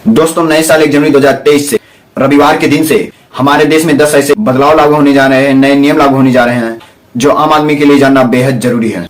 दोस्तों, नए साल 1 जनवरी 2023 से रविवार के दिन से हमारे देश में 10 ऐसे बदलाव लागू होने जा रहे हैं, नए नियम लागू होने जा रहे हैं जो आम आदमी के लिए जानना बेहद जरूरी है।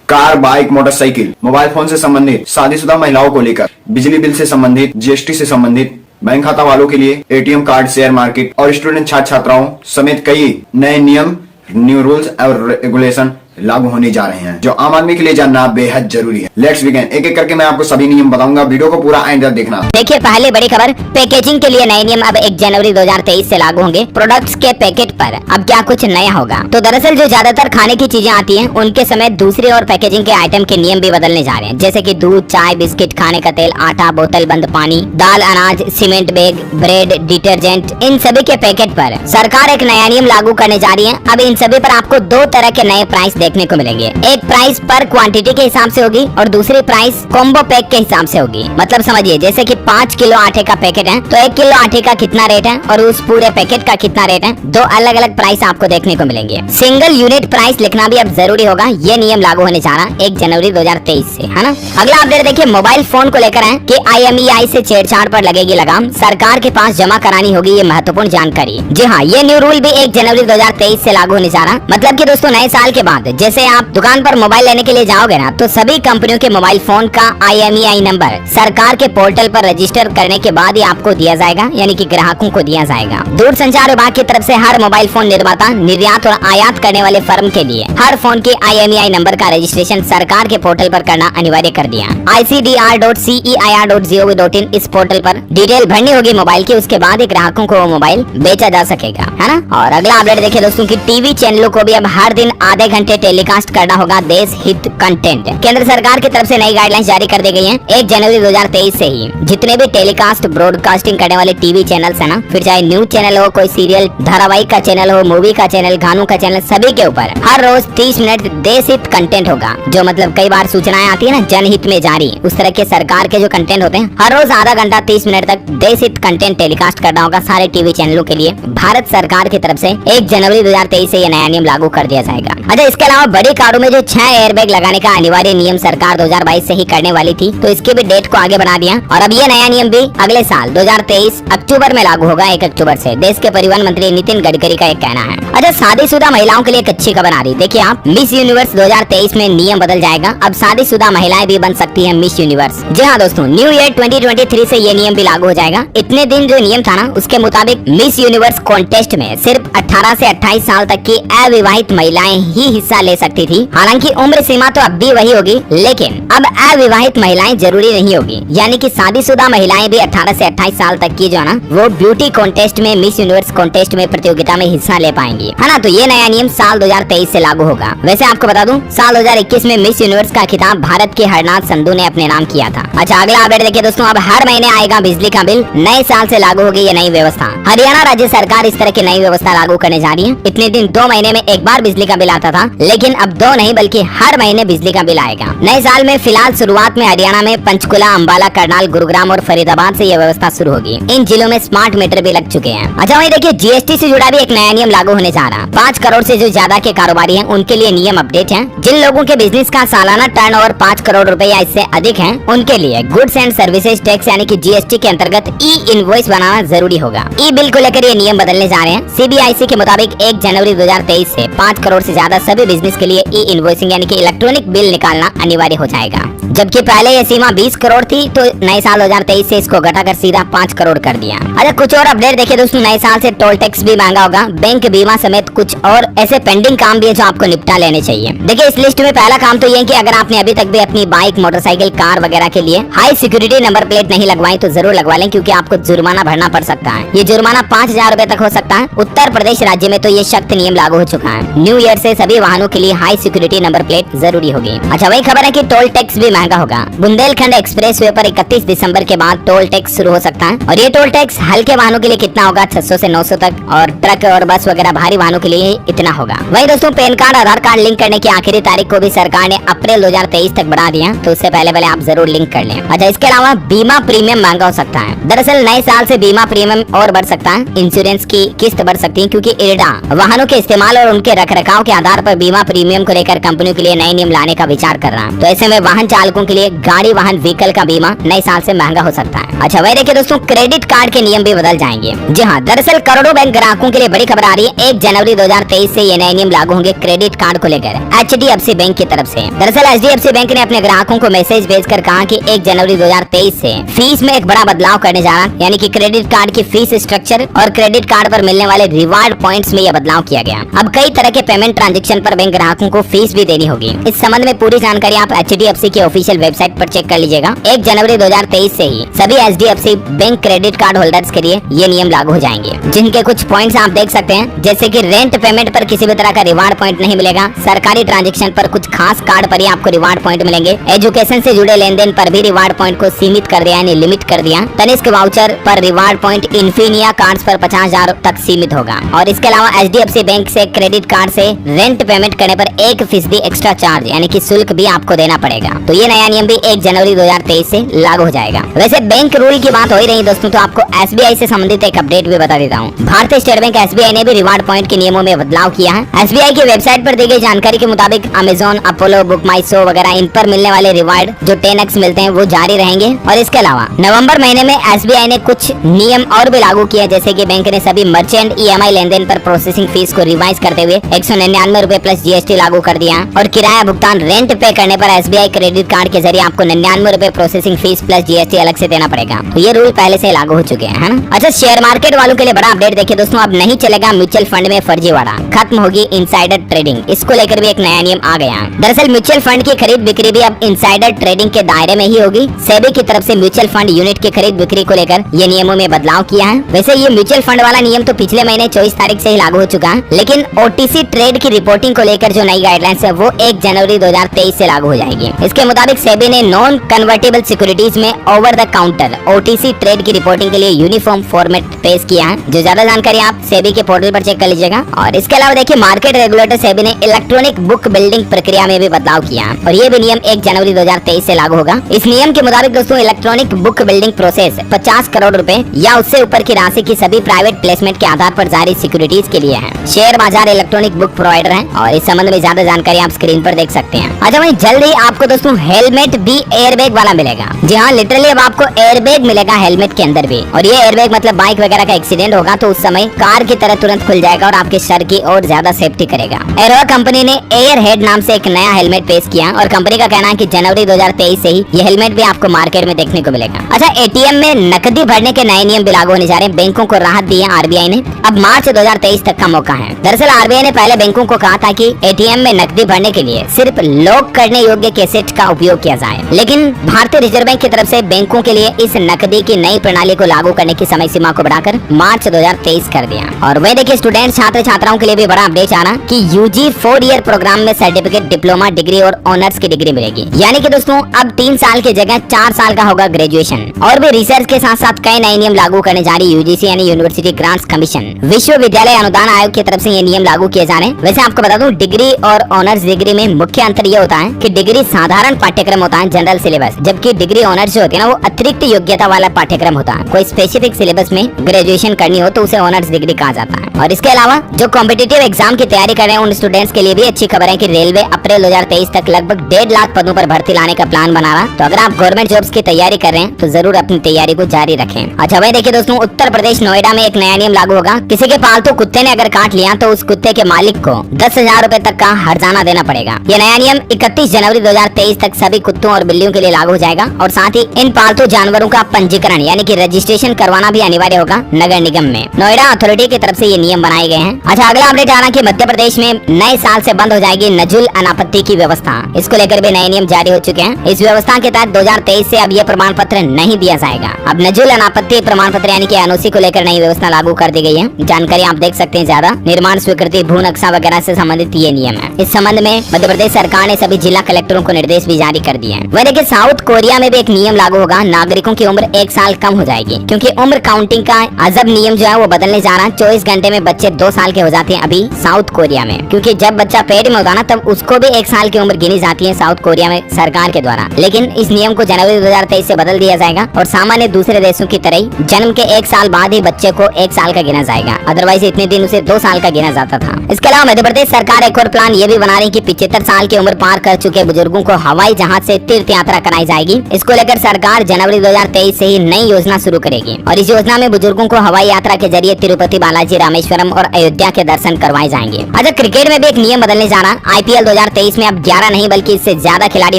Car, bike, motorcycle, mobile phone से संबंधित, शादीशुदा महिलाओं को लेकर, बिजली बिल से संबंधित, जीएसटी से संबंधित, बैंक खाता वालों के लिए, एटीएम कार्ड, शेयर मार्केट और स्टूडेंट छात्र छात्राओं समेत कई नए नियम, न्यू रूल्स और रेगुलेशन लागू होने जा रहे हैं जो आम आदमी के लिए जानना बेहद जरूरी है। Let's begin. एक एक करके मैं आपको सभी नियम बताऊंगा, वीडियो को पूरा एंड तक देखना। देखिए, पहले बड़ी खबर, पैकेजिंग के लिए नए नियम अब 1 जनवरी 2023 से लागू होंगे। प्रोडक्ट्स के पैकेट पर अब क्या कुछ नया होगा? तो दरअसल जो ज्यादातर खाने की चीजें आती हैं उनके समेत दूसरे और पैकेजिंग के आइटम के नियम भी बदलने जा रहे हैं, जैसे कि दूध, चाय, बिस्किट, खाने का तेल, आटा, बोतल बंद पानी, दाल, अनाज, सीमेंट बैग, ब्रेड, डिटर्जेंट, इन सभी के पैकेट पर सरकार एक नया नियम लागू करने जा रही है। अब इन सभी पर आपको 2 तरह के नए प्राइस देखने को मिलेंगे। एक प्राइस पर क्वांटिटी के हिसाब से होगी और दूसरी प्राइस कॉम्बो पैक के हिसाब से होगी। मतलब समझिए, जैसे कि 5 किलो आटे का पैकेट है तो 1 किलो आटे का कितना रेट है और उस पूरे पैकेट का कितना रेट है, 2 अलग अलग प्राइस आपको देखने को मिलेंगे। सिंगल यूनिट प्राइस लिखना भी अब जरूरी होगा। ये नियम लागू होने जा रहा है 1 जनवरी 2023 से, है ना। अगला अपडेट देखिए, मोबाइल फोन को लेकर है कि IMEI से छेड़छाड़ पर लगेगी लगाम, सरकार के पास जमा करानी होगी ये महत्वपूर्ण जानकारी। जी हाँ, ये न्यू रूल भी 1 जनवरी 2023 से लागू होने जा रहा है। मतलब कि दोस्तों, नए साल के बाद जैसे आप दुकान पर मोबाइल लेने के लिए जाओगे ना, तो सभी कंपनियों के मोबाइल फोन का IMEI नंबर सरकार के पोर्टल पर रजिस्टर करने के बाद ही आपको दिया जाएगा, यानी कि ग्राहकों को दिया जाएगा। दूरसंचार विभाग की तरफ से हर मोबाइल फोन निर्माता, निर्यात और आयात करने वाले फर्म के लिए हर फोन के IMEI नंबर का रजिस्ट्रेशन सरकार के पोर्टल पर करना अनिवार्य कर दिया। ICDR.CEIR.gov.in इस पोर्टल पर डिटेल भरनी होगी मोबाइल की, उसके बाद ही ग्राहकों को वो मोबाइल बेचा जा सकेगा, है ना। और अगला अपडेट देखिए दोस्तों की टीवी चैनलों को भी अब हर दिन आधे घंटे टेलीकास्ट करना होगा देश हित कंटेंट। केंद्र सरकार की तरफ से नई गाइडलाइंस जारी कर दी गई हैं 1 जनवरी 2023 से ही। जितने भी टेलीकास्ट ब्रॉडकास्टिंग करने वाले टीवी चैनल्स है ना, फिर चाहे न्यूज चैनल हो, कोई सीरियल धारावाहिक का चैनल हो, मूवी का चैनल, गानों का चैनल, सभी के ऊपर हर रोज 30 मिनट देश हित कंटेंट होगा। जो मतलब कई बार सूचनाएं आती है ना जनहित में जारी, उस तरह के सरकार के जो कंटेंट होते हैं, हर रोज आधा घंटा 30 मिनट तक देश हित कंटेंट टेलीकास्ट करना होगा सारे टीवी चैनलों के लिए। भारत सरकार की तरफ से 1 जनवरी 2023 से ये नया नियम लागू कर दिया जाएगा। अच्छा, इसके अलावा बड़ी कारों में जो 6 एयरबैग लगाने का अनिवार्य नियम सरकार 2022 से ही करने वाली थी, तो इसकी भी डेट को आगे बढ़ा दिया और अब ये नया नियम भी अगले साल 2023 अक्टूबर में लागू होगा, 1 अक्टूबर से। देश के परिवहन मंत्री नितिन गडकरी का एक कहना है। अच्छा, शादीशुदा महिलाओं के लिए एक अच्छी खबर आ रही। देखिए आप, मिस यूनिवर्स 2023 में नियम बदल जाएगा। अब शादीशुदा महिलाएं भी बन सकती है मिस यूनिवर्स। जी हाँ दोस्तों, न्यू ईयर 2023 से ये नियम भी लागू हो जाएगा। इतने दिन जो नियम था ना, उसके मुताबिक मिस यूनिवर्स कॉन्टेस्ट में सिर्फ 18 से 28 साल तक की अविवाहित महिलाएं ही हिस्सा ले सकती थी। हालांकि उम्र सीमा तो अब भी वही होगी, लेकिन अब अविवाहित महिलाएं जरूरी नहीं होगी। यानी कि शादीशुदा महिलाएं भी 18 से 28 साल तक की जो है ना, वो ब्यूटी कॉन्टेस्ट में, मिस यूनिवर्स कॉन्टेस्ट में प्रतियोगिता में हिस्सा ले पाएंगी, है ना। तो ये नया नियम साल 2023 से लागू होगा। वैसे आपको बता दूं, साल 2021 में मिस यूनिवर्स का खिताब भारत के हरनाथ संधू ने अपने नाम किया था। अच्छा, अगला अपडेट देखिए दोस्तों, अब हर महीने आएगा बिजली का बिल। नए साल से लागू होगी ये नई व्यवस्था। हरियाणा राज्य सरकार इस तरह की नई व्यवस्था लागू करने जा रही है। इतने दिन 2 महीने में एक बार बिजली का बिल आता था, लेकिन अब 2 नहीं बल्कि हर महीने बिजली का बिल आएगा। नए साल में फिलहाल शुरुआत में हरियाणा में पंचकुला, अंबाला, करनाल, गुरुग्राम और फरीदाबाद से यह व्यवस्था शुरू होगी। इन जिलों में स्मार्ट मीटर भी लग चुके हैं। अच्छा, वही देखिए, जीएसटी से जुड़ा भी एक नया नियम लागू होने जा रहा है। 5 करोड़ से जो ज्यादा के कारोबारी हैं उनके लिए नियम अपडेट है। जिन लोगों के बिजनेस का सालाना टर्नओवर 5 करोड़ रुपए या इससे अधिक है, उनके लिए गुड्स एंड सर्विसेज टैक्स यानी कि जीएसटी के अंतर्गत ई इनवॉइस बनाना जरूरी होगा। ई बिल को लेकर ये नियम बदलने जा रहे हैं। CBIC के मुताबिक 1 जनवरी 2023 से 5 करोड़ से ज्यादा सभी बिजनेस के लिए ई इनवॉइसिंग यानी कि इलेक्ट्रॉनिक बिल निकालना अनिवार्य हो जाएगा। जबकि पहले ये सीमा 20 करोड़ थी, तो नए साल 2023 से इसको घटाकर सीधा 5 करोड़ कर दिया। अच्छा, कुछ और अपडेट देखिए दोस्तों, नए साल से टोल टैक्स भी महंगा होगा। बैंक बीमा समेत कुछ और ऐसे पेंडिंग काम भी है जो आपको निपटा लेने चाहिए। देखिए, इस लिस्ट में पहला काम तो ये है कि अगर आपने अभी तक भी अपनी बाइक, मोटरसाइकिल, कार वगैरह के लिए हाई सिक्योरिटी नंबर प्लेट नहीं लगवाई तो जरूर लगवा लें, क्योंकि आपको जुर्माना भरना पड़ सकता है। ये जुर्माना 5000 रुपए तक हो सकता है। उत्तर प्रदेश राज्य में तो ये सख्त नियम लागू हो चुका है। न्यू ईयर से सभी वाहनों के लिए हाई सिक्योरिटी नंबर प्लेट जरूरी होगी। अच्छा, वही खबर है कि टोल टैक्स भी महंगा होगा। बुंदेलखंड एक्सप्रेसवे पर 31 दिसंबर के बाद टोल टैक्स शुरू हो सकता है और ये टोल टैक्स हल्के वाहनों के लिए कितना होगा, 600 से 900 तक, और ट्रक और बस वगैरह भारी वाहनों के लिए इतना होगा। वही दोस्तों, पैन कार्ड, आधार कार्ड लिंक करने की आखिरी तारीख को भी सरकार ने अप्रैल 2023 तक बढ़ा दिया, तो उससे पहले आप जरूर लिंक कर लें। अच्छा, इसके अलावा बीमा प्रीमियम महंगा हो सकता है। दरअसल नए साल से बीमा प्रीमियम और बढ़ सकता है। इंश्योरेंस की किस्त बढ़ सकती है, क्योंकि इरडा वाहनों के इस्तेमाल और उनके रखरखाव के आधार पर बीमा बीमा प्रीमियम को लेकर कंपनियों के लिए नए नियम लाने का विचार कर रहा है। तो ऐसे में वाहन चालकों के लिए गाड़ी वाहन व्हीकल का बीमा नए साल से महंगा हो सकता है। अच्छा वही देखिए दोस्तों, क्रेडिट कार्ड के नियम भी बदल जाएंगे। जी हाँ, दरअसल करोड़ों बैंक ग्राहकों के लिए बड़ी खबर आ रही है। 1 जनवरी 2023 से ये नए नियम लागू होंगे क्रेडिट कार्ड को लेकर HDFC बैंक की तरफ से। दरअसल HDFC बैंक ने अपने ग्राहकों को मैसेज भेजकर कहा कि 1 जनवरी 2023 से फीस में एक बड़ा बदलाव करने जा रहा है, यानी कि क्रेडिट कार्ड की फीस स्ट्रक्चर और क्रेडिट कार्ड पर मिलने वाले रिवार्ड पॉइंट्स में यह बदलाव किया गया। अब कई तरह के पेमेंट ट्रांजैक्शन पर बैंक ग्राहकों को फीस भी देनी होगी। इस संबंध में पूरी जानकारी आप HDFC की ऑफिशियल वेबसाइट पर चेक कर लीजिएगा। 1 जनवरी 2023 से ही सभी HDFC bank credit card holders के लिए ये नियम लागू हो जाएंगे, जिनके कुछ पॉइंट्स आप देख सकते हैं, जैसे कि रेंट पेमेंट पर किसी भी तरह का रिवार्ड पॉइंट नहीं मिलेगा। सरकारी ट्रांजैक्शन पर कुछ खास कार्ड पर ही आपको रिवार्ड पॉइंट मिलेंगे। एजुकेशन से जुड़े लेन देन पर भी रिवार्ड पॉइंट को सीमित कर दिया, यानी लिमिट कर दिया। तनिष्क वाउचर पर रिवार्ड पॉइंट इन्फिनिया कार्ड्स पर 50,000 तक सीमित होगा। और इसके अलावा HDFC बैंक से क्रेडिट कार्ड से रेंट पेमेंट करने पर 1% एक्स्ट्रा चार्ज यानी कि शुल्क भी आपको देना पड़ेगा। तो ये नया नियम भी 1 जनवरी 2023 से लागू हो जाएगा। वैसे बैंक रूल की बात हो ही रही दोस्तों, तो आपको SBI से संबंधित एक अपडेट भी बता देता हूँ। भारतीय स्टेट बैंक SBI ने भी रिवार्ड पॉइंट के नियमों में बदलाव किया है। SBI की वेबसाइट पर दी गई जानकारी के मुताबिक अमेजोन, अपोलो, बुक माई शो वगैरह इन पर मिलने वाले रिवार्ड जो 10x मिलते हैं वो जारी रहेंगे। और इसके अलावा नवंबर महीने में SBI ने कुछ नियम और भी लागू किया, जैसे कि बैंक ने सभी मर्चेंट EMI लेन देन पर प्रोसेसिंग फीस को रिवाइज करते हुए 199 रुपए प्लस GST लागू कर दिया। और किराया भुगतान रेंट पे करने पर SBI क्रेडिट कार्ड के जरिए आपको 99 रुपए प्रोसेसिंग फीस प्लस GST अलग से देना पड़ेगा। तो ये रूल पहले से लागू हो चुके हैं, है ना। अच्छा शेयर मार्केट वालों के लिए बड़ा अपडेट देखिए दोस्तों, अब नहीं चलेगा म्यूचुअल फंड में फर्जीवाड़ा, खत्म होगी इनसाइडर ट्रेडिंग। इसको लेकर भी एक नया नियम आ गया है। दरअसल म्यूचुअल फंड की खरीद बिक्री भी अब इनसाइडर ट्रेडिंग के दायरे में ही होगी। सेबी की तरफ से म्यूचुअल फंड यूनिट की खरीद बिक्री को लेकर ये नियमों में बदलाव किया है। वैसे ये म्यूचुअल फंड वाला नियम तो पिछले महीने 24 तारीख से ही लागू हो चुका है, लेकिन OTC ट्रेड की रिपोर्टिंग को लेकर जो नई गाइडलाइंस है वो 1 जनवरी 2023 से लागू हो जाएगी। इसके मुताबिक सेबी ने नॉन कन्वर्टेबल सिक्योरिटीज में over the counter OTC trade की रिपोर्टिंग के लिए यूनिफॉर्म फॉर्मेट पेश किया है। जो ज्यादा जानकारी आप सेबी के पोर्टल पर चेक कर लीजिएगा। और इसके अलावा देखिए मार्केट रेगुलेटर सेबी ने इलेक्ट्रॉनिक बुक बिल्डिंग प्रक्रिया में भी बदलाव किया है और ये भी नियम 1 जनवरी 2023 से लागू होगा। इस नियम के मुताबिक दोस्तों electronic book building process 50 crore रुपए या उससे ऊपर की राशि की सभी प्राइवेट प्लेसमेंट के आधार पर जारी सिक्योरिटीज के लिए है। शेयर बाजार इलेक्ट्रॉनिक बुक प्रोवाइडर है और इस संबंध में ज्यादा जानकारी आप स्क्रीन पर देख सकते हैं। अच्छा वहीं जल्द ही आपको दोस्तों हेलमेट भी एयरबैग वाला मिलेगा। जी हाँ, लिटरली अब आपको एयरबैग मिलेगा हेलमेट के अंदर भी। और ये एयरबैग मतलब बाइक वगैरह का एक्सीडेंट होगा तो उस समय कार की तरह तुरंत खुल जाएगा और आपके सर की और ज्यादा सेफ्टी करेगा। एरोवा कंपनी ने एयर हेड नाम से एक नया हेलमेट पेश किया और कंपनी का कहना है कि जनवरी 2023 से ही ये हेलमेट भी आपको मार्केट में देखने को मिलेगा। अच्छा ATM में नकदी भरने के नए नियम भी लागू होने जा रहे हैं। बैंकों को राहत दी है RBI ने, अब मार्च 2023 तक का मौका है। दरअसल RBI ने पहले बैंकों को कहा था कि ATM में नकदी भरने के लिए सिर्फ लॉक करने योग्य कैसेट का उपयोग किया जाए, लेकिन भारतीय रिजर्व बैंक की तरफ से बैंकों के लिए इस नकदी की नई प्रणाली को लागू करने की समय सीमा को बढ़ाकर मार्च 2023 कर दिया। और वह देखिए स्टूडेंट छात्र छात्राओं के लिए भी बड़ा अपडेट आ रहा कि UG 4 ईयर प्रोग्राम में सर्टिफिकेट, डिप्लोमा, डिग्री और ऑनर्स की डिग्री मिलेगी। यानी कि दोस्तों अब 3 साल की जगह 4 साल का होगा ग्रेजुएशन। और भी रिसर्च के साथ साथ कई नए नियम लागू करने जा रही UGC यानी यूनिवर्सिटी ग्रांट्स कमीशन, विश्वविद्यालय अनुदान आयोग की तरफ से ये नियम लागू किए जा रहे हैं। वैसे आपको बता दूं डिग्री और ऑनर्स डिग्री में मुख्य अंतर ये होता है कि डिग्री साधारण पाठ्यक्रम होता है, जनरल सिलेबस, जबकि डिग्री ऑनर्स जो होती है ना वो अतिरिक्त योग्यता वाला पाठ्यक्रम होता है। कोई स्पेसिफिक सिलेबस में ग्रेजुएशन करनी हो तो उसे ऑनर्स डिग्री कहा जाता है। और इसके अलावा जो कॉम्पिटिटिव एग्जाम की तैयारी कर रहे हैं उन स्टूडेंट्स के लिए भी अच्छी खबर है कि रेलवे अप्रैल 2023 तक लगभग 1.5 लाख पदों पर भर्ती लाने का प्लान बना रहा। तो अगर आप गवर्नमेंट जॉब्स की तैयारी कर रहे हैं तो जरूर अपनी तैयारी को जारी रखें। अच्छा भाई देखिए दोस्तों उत्तर प्रदेश नोएडा में एक नया नियम लागू होगा। किसी के पालतू कुत्ते ने अगर काट लिया तो उस कुत्ते के मालिक को 10,000 रुपए तक का हर्जाना देना पड़ेगा। यह नया नियम 31 जनवरी 2023 तक सभी कुत्तों और बिल्लियों के लिए लागू हो जाएगा और साथ ही इन पालतू जानवरों का पंजीकरण यानी कि रजिस्ट्रेशन करवाना भी अनिवार्य होगा नगर निगम में। नोएडा अथॉरिटी की तरफ से ये नियम बनाए गए हैं। अच्छा अगला अपडेट आ रहा कि मध्य प्रदेश में नए साल से बंद हो जाएगी नजुल अनापत्ति की व्यवस्था। इसको लेकर भी नए नियम जारी हो चुके हैं। इस व्यवस्था के तहत 2023 से अब ये प्रमाण पत्र नहीं दिया जाएगा। अब नजुल अनापत्ति प्रमाण पत्र यानी कि NOC को लेकर नई व्यवस्था लागू कर दी गई है। जानकारी आप देख सकते हैं। ज्यादा निर्माण स्वीकृति, भू नक्शा वगैरह से संबंधित ये नियम है। इस संबंध में मध्य प्रदेश सरकार ने सभी जिला कलेक्टरों को निर्देश भी जारी कर दिए हैं। वह देखिए साउथ कोरिया में भी एक नियम लागू होगा। नागरिकों की उम्र 1 साल कम हो जाएगी क्योंकि उम्र काउंटिंग का अजब नियम जो है वो बदलने जा रहा है। 24 घंटे में बच्चे 2 साल के हो जाते हैं अभी साउथ कोरिया में, क्योंकि जब बच्चा पेट में होता ना तब उसको भी 1 साल की उम्र गिनी जाती है साउथ कोरिया में सरकार के द्वारा। लेकिन इस नियम को जनवरी 2023 से बदल दिया जाएगा और सामान्य दूसरे देशों की तरह ही जन्म के 1 साल बाद ही बच्चे को 1 साल का गिना जाएगा। अदरवाइज इतने दिन उसे 2 साल का गिना जाता था। इसके अलावा मध्य प्रदेश सरकार सरकार एक और प्लान ये भी बना रही है कि 75 साल की उम्र पार कर चुके बुजुर्गों को हवाई जहाज से तीर्थ यात्रा कराई जाएगी। इसको लेकर सरकार जनवरी 2023 से ही नई योजना शुरू करेगी और इस योजना में बुजुर्गों को हवाई यात्रा के जरिए तिरुपति बालाजी, रामेश्वरम और अयोध्या के दर्शन करवाए जाएंगे। अच्छा, क्रिकेट में भी एक नियम बदलने जा रहा। IPL 2023 में अब 11 नहीं बल्कि इससे ज्यादा खिलाड़ी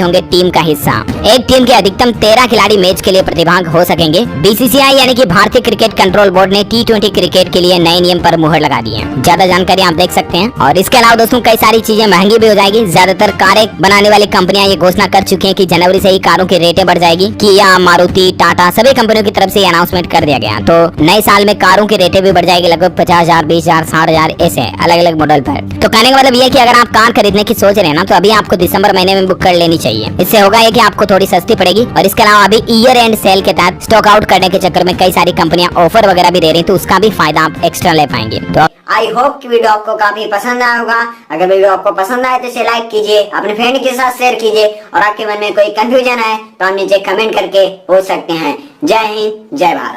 होंगे टीम का हिस्सा। एक टीम के अधिकतम 13 खिलाड़ी मैच के लिए प्रतिभाग हो सकेंगे। BCCI यानी कि भारतीय क्रिकेट कंट्रोल बोर्ड ने T20 क्रिकेट के लिए नए नियम पर मुहर लगा दी है। ज्यादा जानकारी आप देख सकते हैं। और इसके अलावा दोस्तों कई सारी चीजें महंगी भी हो जाएगी। ज्यादातर कारें बनाने वाली कंपनियां ये घोषणा कर चुकी हैं कि जनवरी से ही कारों की रेटें बढ़ जाएगी। किया, मारुति, टाटा सभी कंपनियों की तरफ से अनाउंसमेंट कर दिया गया। तो नए साल में कारों की रेटें भी बढ़ जाएगी लगभग 50,000, 20,000, 60,000 ऐसे अलग अलग मॉडल पर। तो कहने का मतलब ये कि अगर आप कार खरीदने की सोच रहे हैं ना, तो अभी आपको दिसंबर महीने में बुक कर लेनी चाहिए। इससे होगा ये कि आपको थोड़ी सस्ती पड़ेगी। और इसके अलावा अभी ईयर एंड सेल के तहत स्टॉक आउट करने के चक्कर में कई सारी कंपनियां ऑफर वगैरह भी दे रही हैं, तो उसका भी फायदा आप एक्स्ट्रा ले पाएंगे। तो आई होप कि वीडियो आपको काफी पसंद आया होगा। अगर वीडियो आपको पसंद आए तो इसे लाइक कीजिए, अपने फ्रेंड के साथ शेयर कीजिए और आपके मन में कोई कंफ्यूजन है तो आप नीचे कमेंट करके पूछ सकते हैं। जय हिंद, जय भारत।